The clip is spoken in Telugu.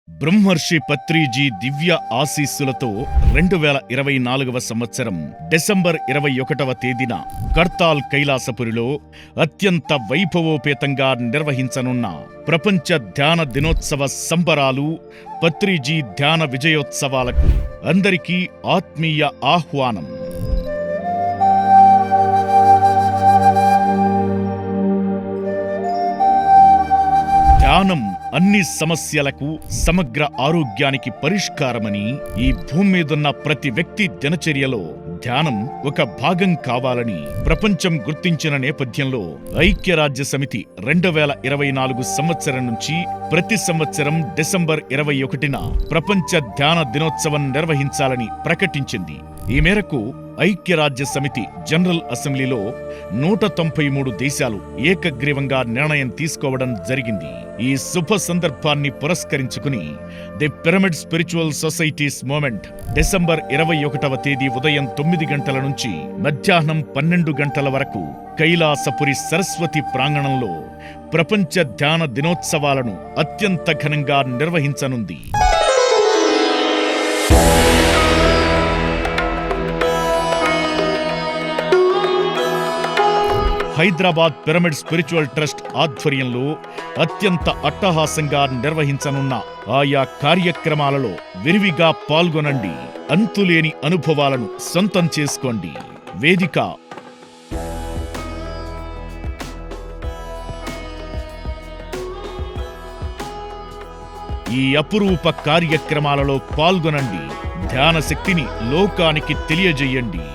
బ్రహ్మర్షి పత్రిజీ దివ్య ఆశీస్సులతో 2024వ సంవత్సరం డిసెంబర్ 21వ తేదీన కర్తాల్ కైలాసపురిలో అత్యంత వైభవోపేతంగా నిర్వహించనున్న ప్రపంచ ధ్యాన దినోత్సవ సంబరాలు పత్రిజీ ధ్యాన విజయోత్సవాలకు అందరికీ ఆత్మీయ ఆహ్వానం. ధ్యానం అన్ని సమస్యలకు సమగ్ర ఆరోగ్యానికి పరిష్కారమని, ఈ భూమి మీదున్న ప్రతి వ్యక్తి దినచర్యలో ధ్యానం ఒక భాగం కావాలని ప్రపంచం గుర్తించిన నేపథ్యంలో ఐక్యరాజ్య సమితి 2024 సంవత్సరం నుంచి ప్రతి సంవత్సరం డిసెంబర్ 21న ప్రపంచ ధ్యాన దినోత్సవం నిర్వహించాలని ప్రకటించింది. ఈ మేరకు ఐక్యరాజ్య సమితి జనరల్ అసెంబ్లీలో 193 దేశాలు ఏకగ్రీవంగా నిర్ణయం తీసుకోవడం జరిగింది. ఈ శుభ సందర్భాన్ని పురస్కరించుకుని the pyramid spiritual societies movement December 21వ తేదీ ఉదయం 9 గంటల నుంచి మధ్యాహ్నం 12 గంటల వరకు కైలాసపురి సరస్వతి ప్రాంగణంలో ప్రపంచ ధ్యాన దినోత్సవాలను అత్యంత ఘనంగా నిర్వహించనుంది. హైదరాబాద్ పిరమిడ్ స్పిరిచువల్ ట్రస్ట్ ఆధ్వర్యంలో అత్యంత అట్టహాసంగా నిర్వహించనున్న ఆయా కార్యక్రమాలలో విరివిగా పాల్గొనండి. అంతులేని అనుభవాలను సొంతం చేసుకోండి. వేదిక ఈ అపురూప కార్యక్రమాలలో పాల్గొనండి. ధ్యాన శక్తిని లోకానికి తెలియజేయండి.